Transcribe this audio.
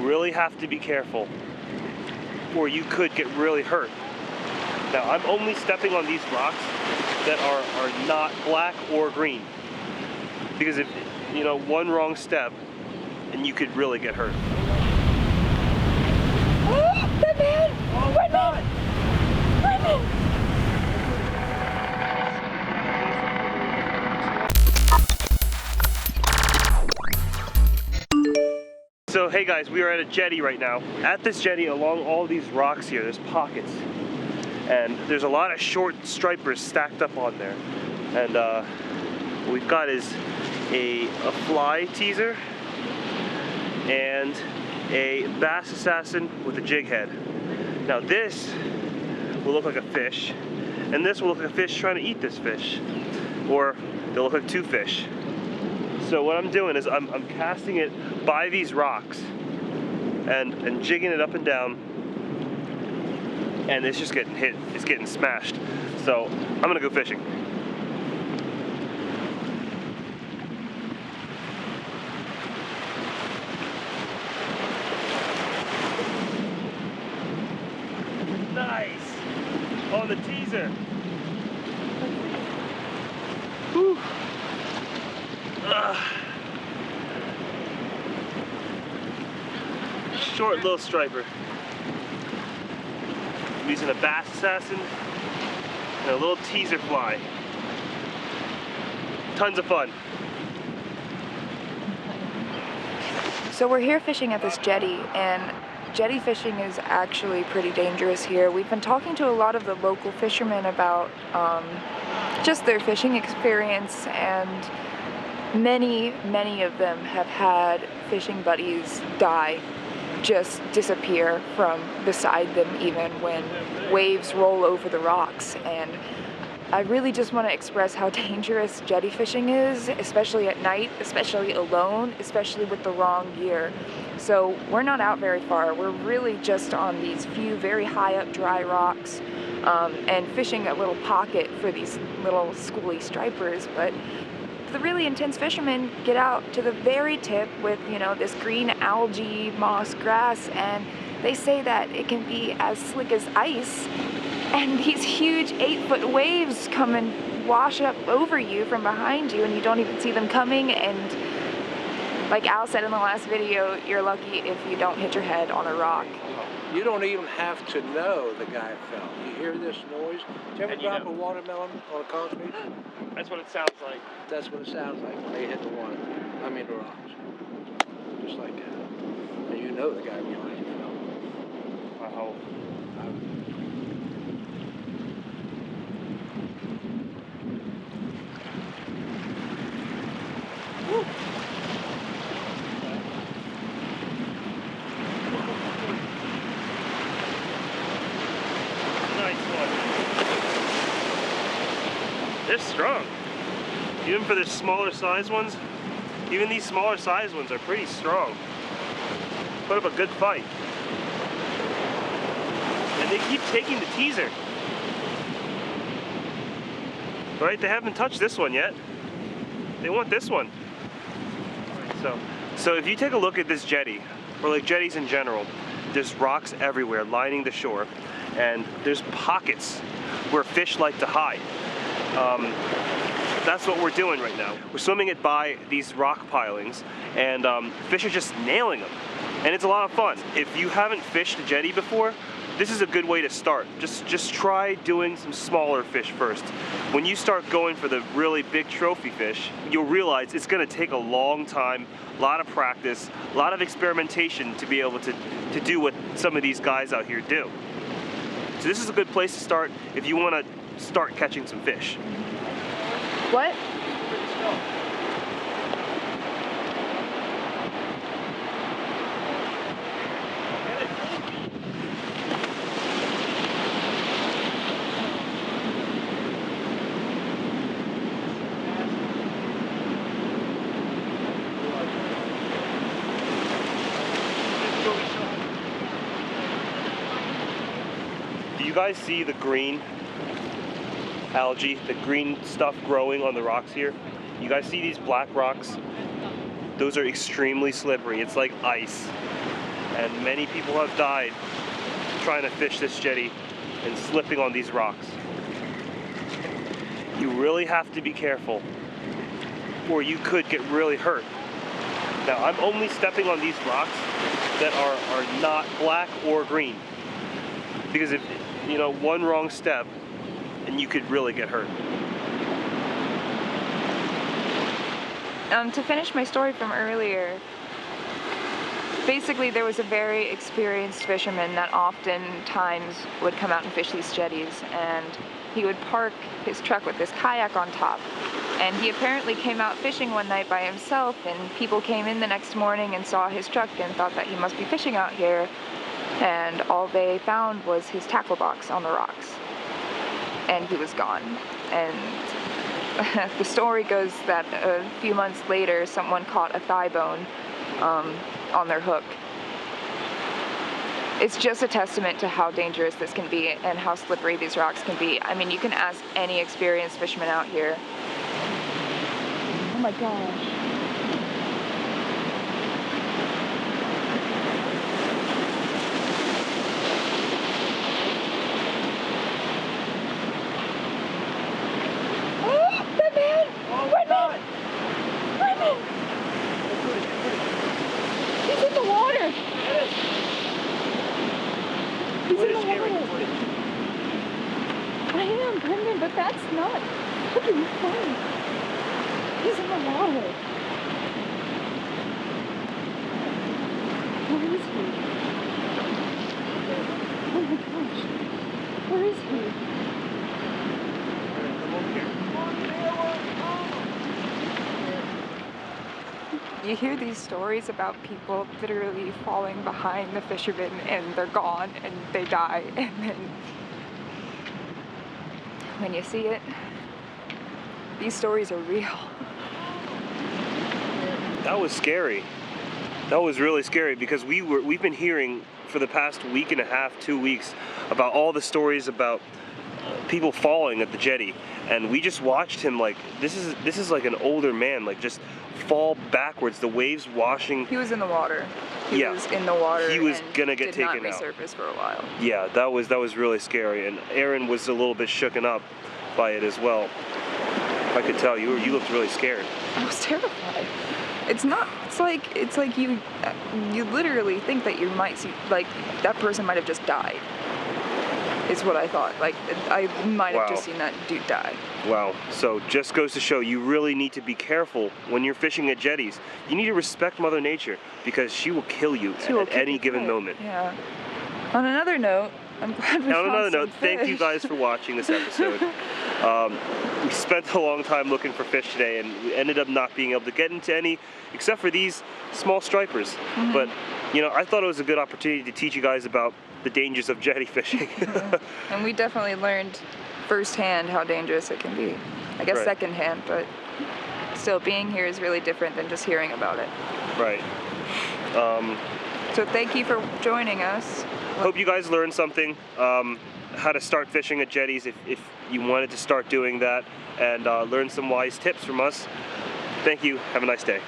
really have to be careful, or you could get really hurt. Now, I'm only stepping on these rocks that are not black or green, because if, you know, one wrong step, and you could really get hurt. Oh, that man! Oh my God! So hey guys, we are at a jetty right now. At this jetty, along all these rocks here, there's pockets. And there's a lot of short stripers stacked up on there. And what we've got is a fly teaser and a bass assassin with a jig head. Now this will look like a fish, and this will look like a fish trying to eat this fish. Or they'll look like two fish. So what I'm doing is I'm casting it by these rocks and jigging it up and down, and it's just getting hit, it's getting smashed. So I'm gonna go fishing. Nice! On the teaser. Whew. Short little striper. I'm using a bass assassin and a little teaser fly. Tons of fun. So we're here fishing at this jetty, and jetty fishing is actually pretty dangerous here. We've been talking to a lot of the local fishermen about just their fishing experience, and many of them have had fishing buddies die, just disappear from beside them even when waves roll over the rocks. And I really just want to express how dangerous jetty fishing is, especially at night, especially alone, especially with the wrong gear. So we're not out very far. We're really just on these few very high up dry rocks and fishing a little pocket for these little schooly stripers. But the really intense fishermen get out to the very tip with, you know, this green algae, moss, grass, and they say that it can be as slick as ice, and these huge 8-foot waves come and wash up over you from behind you, and you don't even see them coming. And like Al said in the last video, you're lucky if you don't hit your head on a rock. You don't even have to know the guy fell. You hear this noise? Did you ever drop a watermelon on a concrete? That's what it sounds like. That's what it sounds like when they hit the water. I mean the rocks. Just like that. And you know the guy behind you fell. Wow. Woo. Nice one. They're strong. Even for the smaller size ones, even these smaller size ones are pretty strong. Put up a good fight. And they keep taking the teaser. Right, they haven't touched this one yet. They want this one. So if you take a look at this jetty, or like jetties in general, there's rocks everywhere lining the shore, and there's pockets where fish like to hide. That's what we're doing right now. We're swimming it by these rock pilings, and fish are just nailing them. And it's a lot of fun. If you haven't fished a jetty before, this is a good way to start. Just try doing some smaller fish first. When you start going for the really big trophy fish, you'll realize it's gonna take a long time, a lot of practice, a lot of experimentation to be able to do what some of these guys out here do. So this is a good place to start if you wanna start catching some fish. What? Do you guys see the green algae, the green stuff growing on the rocks here? You guys see these black rocks? Those are extremely slippery. It's like ice. and many people have died trying to fish this jetty and slipping on these rocks. You really have to be careful, or you could get really hurt. Now, I'm only stepping on these rocks that are not black or green, because if, you know, one wrong step and you could really get hurt. To finish my story from earlier, basically there was a very experienced fisherman that oftentimes would come out and fish these jetties, and he would park his truck with this kayak on top. And he apparently came out fishing one night by himself, and people came in the next morning and saw his truck and thought that he must be fishing out here, and all they found was his tackle box on the rocks. And he was gone. And the story goes that a few months later someone caught a thigh bone on their hook. It's just a testament to how dangerous this can be and how slippery these rocks can be. I mean, you can ask any experienced fisherman out here. Oh my gosh. But that's not. Look at your phone. He's in the water. Where is he? Oh my gosh. Where is he? You hear these stories about people literally falling behind the fishermen and they're gone and they die, and then when you see it, these stories are real. That was scary. That was really scary, because we've been hearing for the past week and a half, 2 weeks, about all the stories about people falling at the jetty, and we just watched him, like, this is like an older man, like, just fall backwards, the waves washing. He was in the water. He was in the water. He was gonna get taken out. Did not resurface for a while. Yeah, that was really scary, and Aaron was a little bit shooken up by it as well. I could tell you looked really scared. I was terrified. It's like you literally think that you might see, like, that person might have just died. Is what I thought. Like, I might have just seen that dude die. Wow. So just goes to show, you really need to be careful when you're fishing at jetties. You need to respect Mother Nature, because she will kill you at any given moment. Yeah. On another note, I'm glad we found some fish. Thank you guys for watching this episode. We spent a long time looking for fish today, and we ended up not being able to get into any, except for these small stripers. Mm-hmm. But, you know, I thought it was a good opportunity to teach you guys about the dangers of jetty fishing. Yeah. And we definitely learned firsthand how dangerous it can be. I guess secondhand, but still, being here is really different than just hearing about it. Right. So thank you for joining us. Hope you guys learned something, how to start fishing at jetties if you wanted to start doing that, and learn some wise tips from us. Thank you. Have a nice day.